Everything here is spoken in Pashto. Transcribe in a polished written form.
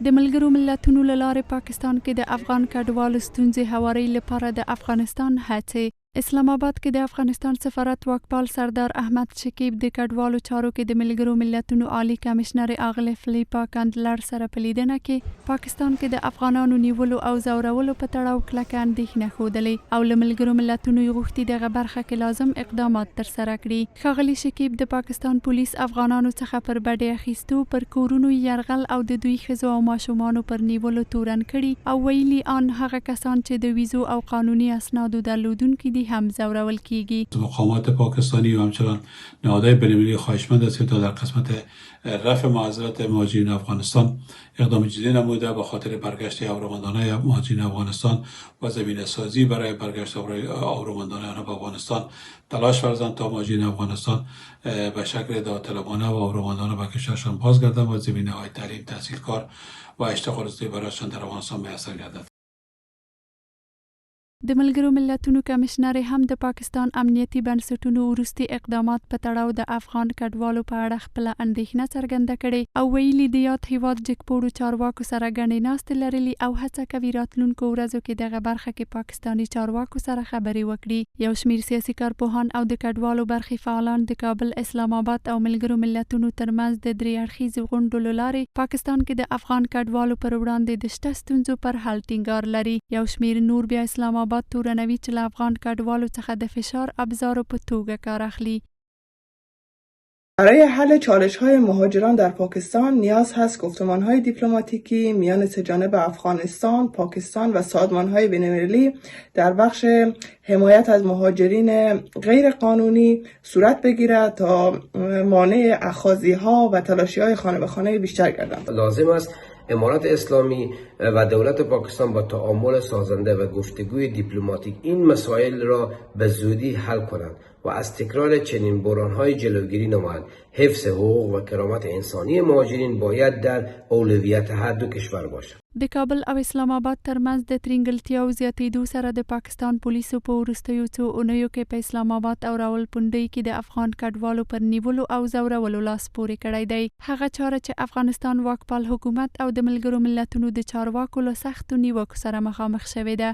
د ملګرو ملتونو له لارې پاکستان کې د افغان کډوالو ستونزې هوارۍ لپاره د افغانستان هڅې. اسلام آباد کې د افغانستان سفارت واکپال سردار احمد شکیب د کډوالو چارو کې د ملګرو ملتونو عالی کمیشنرې اغلې فلیپا کندلر سره په لیدنه کې پاکستان کې د افغانانو نیولو او ځورولو په تړاو کلکه اندېښنه ښودلې او له ملګرو ملتونو یې غوښتي دغه برخه کې لازم اقدامات ترسره کړي. ښاغلي شکیب د پاکستان پولیس افغانانو څخه پر بډې اخیستو، پر کورونو یرغل او د دوی ښځو او ماشومانو پر نیولو تورن کړي او ویلي آن هغه کسان چې د ویزو او قانوني اسنادو درلودونکي دي هم ځورول کیږي. مقامات پاکستانی و همچنان نهادهای بین‌المللی خواهشمند است تا در قسمت رفع معذرت مهاجرین افغانستان اقدام جدی نموده به خاطر برگشت آوارمندانه مهاجرین افغانستان و زمینه سازی برای برگشت آوارمندانه آنها به افغانستان تلاش ورزند تا مهاجرین افغانستان به شکل داوطلبانه و آوارمندانه به کشورشان بازگردند و زمینه‌های تعلیم، تحصیل، کار و اشتغال زدایی برایشان در افغانستان میسر گردد. د ملګرو ملتونو کمیشنرې هم د پاکستان امنیتي بنسټونو وروستي اقدامات په تړاو د افغان کډوالو په اړه خپله اندېښنه څرګنده کړې او ویلي د یاد هیواد جګپوړو چارواکو سره ګڼې ناستې لرلي او هڅه کوي راتلونکو ورځو کې دغه برخه کې پاکستاني چارواکو سره خبرې وکړي. یو شمیر سیاسي کارپوهان او د کډوالو برخې فعالان د کابل، اسلام آباد او ملګرو ملتونو ترمنځ د درې اړخیزو غونډو له لارې پاکستان کې د افغان کډوالو پر وړاندې د شته ستونزو پر حل ټینګار لري. یو شمیر نور بیا اسلام آباد تورنوي چې له افغان کډوالو څخه د فشار ابزارو په توګه کار اخلي. برای حل چالش‌های مهاجران در پاکستان نیاز هست گفتمان‌های دیپلماتیکی میان سه جانب افغانستان، پاکستان و سازمان‌های بین‌المللی در بخش حمایت از مهاجرین غیر قانونی صورت بگیرد تا مانع اخاذی‌ها و تلاشی‌های خانه به خانه بیشتر گردند. لازم است امارات اسلامی و دولت پاکستان با تعامل سازنده و گفتگوی دیپلماتیک این مسائل را به زودی حل کنند و از تکرار چنین بحران‌های جلوگیری نمایند. حفظ حقوق و کرامت انسانی مهاجرین باید در اولویت هر دو کشور باشد. د کابل او اسلام آباد ترمنځ د ترینګلتیاو زیاتېدو سره د پاکستان پولیسو په وروستیو څو اونیو کې په اسلام آباد او راولپنډۍ کې د افغان کډوالو پر نیولو او ځورولو لاس پورې کړی دی. هغه چاره چې افغانستان واکپال حکومت او د ملګرو ملتونو د چارواکو له سختو نیوکو سره مخامخ شوې ده.